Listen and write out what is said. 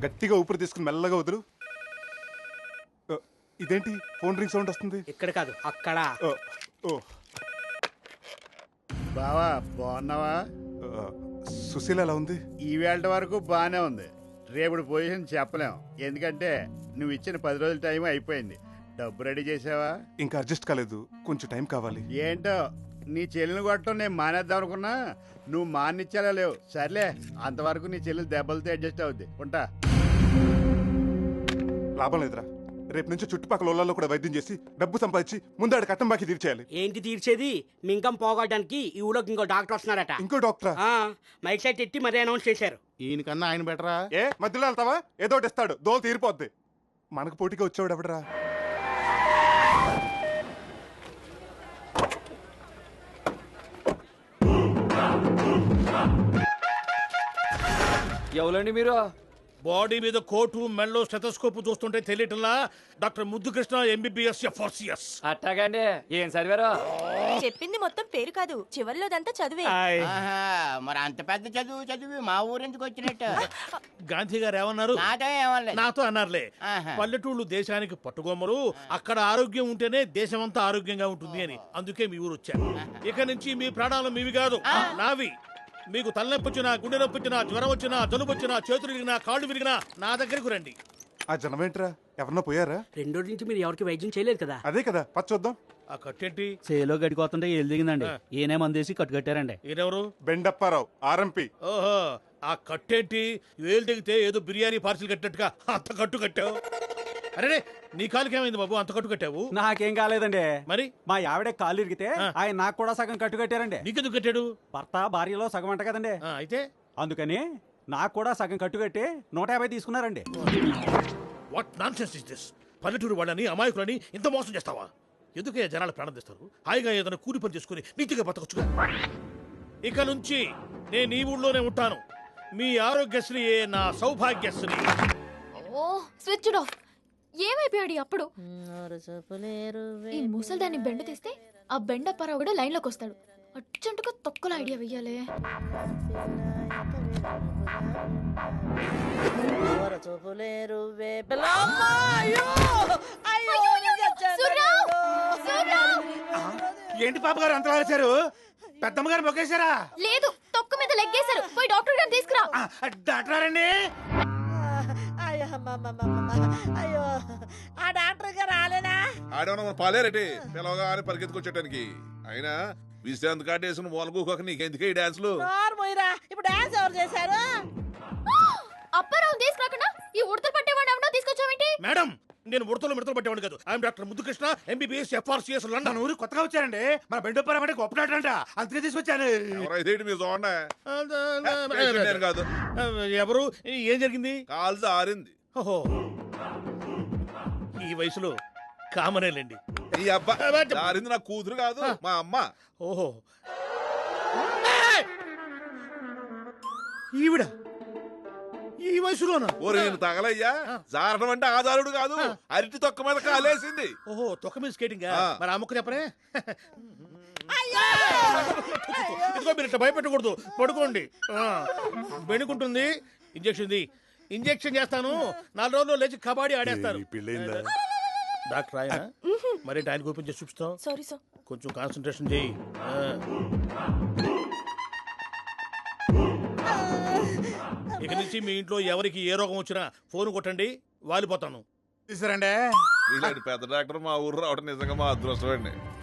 గట్టిగా ఊపిరి తీసుకుని మెల్లగా వదులు. ఇదేంటి ఫోన్ రింగ్ సౌండ్ వస్తుంది? ఇక్కడ కాదు అక్కడ. ఓ బావా బాగున్నావా? సుశీల ఎలా ఉంది? ఈవేళ వరకు బానే ఉంది. రేపుడు పొజిషన్ చెప్పలేం, ఎందుకంటే నువ్వు ఇచ్చిన 10 రోజుల టైం అయిపోయింది. డబ్బు రెడీ చేసావా? ఇంకా అడ్జస్ట్ కాలేదు, కొంచెం టైం కావాలి. ఏంటో నీ చెల్లెని కొట్టడం నేను మానేద్దాం అనుకున్నా, నువ్వు మానిచ్చేలా లేవు. సర్లే, అంతవరకు నీ చెల్లెలు దెబ్బలతో అడ్జస్ట్ అవుద్ది. ఉంటా. లాభం లేదురా, రేపు నుంచి చుట్టుపక్కల ఊళ్ళలో కూడా వైద్యం చేసి డబ్బు సంపాదించి ముందు కట్టం బాకి తీర్చేయాలి. ఏంటి తీర్చేది? మీ ఇంకం పోగొట్టడానికి ఈ ఊళ్ళోకి ఇంకో డాక్టర్ వస్తున్నారట. ఇంకో డాక్టరా? మైక్ సైట్ ఎట్టి మరీ అనౌన్స్ చేశారు. ఈయనకన్నా ఆయన బెటరా? ఏ మధ్యలో వెళ్తావా? ఏదో ఒకటి ఇస్తాడు, దోలు తీరిపోద్ది. మనకు పోటీగా వచ్చేవాడు ఎవడరా? ఎవరండి మీరు? బాడీ మీద కోటు మెల్లో స్టెథోస్కోప్ చూస్తుంటే తెలియటంలా డాక్టర్ ముద్దుకృష్ణ ఎంబీబీఎస్ ఎఫ్ఆర్సిఎస్. అట్టాగండి, ఏం చదివారు? చెప్పింది మొత్తం పేరు కాదు, చివర్లోదంతా చదివే. మరి అంత పెద్ద చదువు చదివి మా ఊరెందుకు వచ్చినట్టు? గాంధీ గారు ఏమన్నారు? నాతో అన్నారులే, పల్లెటూళ్ళు దేశానికి పట్టుకోమరు, అక్కడ ఆరోగ్యం ఉంటేనే దేశమంతా ఆరోగ్యంగా ఉంటుంది అని. అందుకే మీ ఊరు వచ్చాను. ఇక నుంచి మీ ప్రాణాలు మీవి కాదు, నావి. మీకు తలనొప్పి వచ్చినా, గుండె నొప్పి వచ్చినా, జ్వరం వచ్చినా, జలుబు వచ్చినా, చేతులు విరిగినా, కాళ్ళు విరిగినా నా దగ్గరకు రండి. ఆ జనం ఏంట్రా? ఎవరన్నా పోయారా? 2 రోజుల నుంచి మీరు ఎవరికి వైద్యం చేయలేదు కదా. అదే కదా, పచ్చ చూద్దాం. ఆ కట్టేంటి? చేలో గడిపోతుంటే ఏళ్ళు దిగిందండి, ఈయనే మందేసి కట్టు కట్టారండి. ఈయనెవరు? బెండప్పారావు, ఆర్ఎంపీ. ఓహో, ఆ కట్టేంటి? వేలు దిగితే ఏదో బిర్యానీ పార్సిల్ కట్టినట్టుగా అంత కట్టు కట్టావు. అరే, నీ కాలుకి ఏమైంది బాబు, అంత కట్టు కట్టావు? నాకేం కాలేదండి, మరి మా ఆవిడే కాలు ఇరిగితే ఆయన నాకు కూడా సగం కట్టు కట్టారండి. నీకెందుకు కట్టాడు? భర్త భార్యలో సగం అంట కదండి, అయితే అందుకని నాకు కూడా సగం కట్టు కట్టి 150 తీసుకున్నారండి. What nonsense is this? పల్లెటూరు వాళ్ళని, అమాయకులని ఇంత మోసం చేస్తావా? ఎందుకే జనాలు ప్రాణం తెస్తారు? హాయిగా ఏదైనా కూలి పని చేసుకుని నీతిగా బతకొచ్చుగా. ఇక నుంచి నేను ఈ ఊళ్ళోనే ఉంటాను. మీ ఆరోగ్యశ్రీ నా సౌభాగ్యశ్రీ. ఓ స్విచ్ ఆఫ్. ఏమైపోయాడు అప్పుడు? ఈ ముసల్దాన్ని బెండ తీస్తే ఆ బెండప్పారావు కూడా లైన్ లోకి వస్తాడు. అర్జెంటుగా తొక్కల ఐడియా వెయ్యాలి. ఏంటి పాప గారు అంత రాశారు? పెద్దమ్మ గారు మొక్కేశారా? లేదు, తొక్క మీద లెగ్గేశారు. పోయి డాక్టర్ గారిని తీసుకురా. డాక్టర్ అండి. అయ్యో, ఆ డాక్టర్ గారు రాలేదా? ఆడేమన్నా పాలేరటి పిలవగా అని పరిగెత్తుకొచ్చేటానికి. అయినా విశ్రాంతి కార్డు వేసిన మూలకోక నీకెందుకే ఈ డాన్సులు? ఇప్పుడు డాన్స్ ఎవరు చేశారు? అప్పారావు తీసుకురాకుండా ఈ ఉడతలు పట్టేవాడు ఎవడో తీసుకొచ్చావేంటి? మేడం, నేను ఉడతలు మిడతలు పట్టేవాడు కాదు. I'm doctor Muddukrishna, MBBS FRCS, London. ఊరు కొత్తగా వచ్చారండి, మన బెండోపరం అంటే గొప్ప డాక్టర్ అంట, అందుకే తీసుకొచ్చాను. ఎవరైతే మీరు చూడండి. నేను కాదు. ఎవరు? ఏం జరిగింది? కాలు జారింది. ఓహో, ఈ వయసులో కామనేలేండి. ఈ అబ్బా జారింది నా కూతురు కాదు, మా అమ్మ. ఓహో, ఈవిడ ఈ వయసులోనా? ఓ నేను తగలయ్యా, జారడం అంటే ఆధారుడు కాదు, అరటి తొక్క మీద కాలేసింది. ఓహో, తొక్క మీద స్కేటింగ్. మరి ఆ ముక్క చెప్పనే. ఇదిగో మీరు ఇట్లా భయపెట్టకూడదు, పడుకోండి. బెణుకుంటుంది. ఇంజెక్షన్ చేస్తాను, 4 రోజుల్లో లేచి కబాడీ ఆడేస్తారు. డాక్టర్ ఆయన మరి ఆయన ఓపెన్ చేసి చూపిస్తాం. సారీ సార్, కొంచెం కాన్సన్ట్రేషన్ చేయి. ఇక నుంచి మీ ఇంట్లో ఎవరికి ఏ రోగం వచ్చినా ఫోన్ కొట్టండి, వాలిపోతాను. ఇలాంటి పెద్ద డాక్టర్ మా ఊరు రావడం నిజంగా మా అదృష్టం అండి.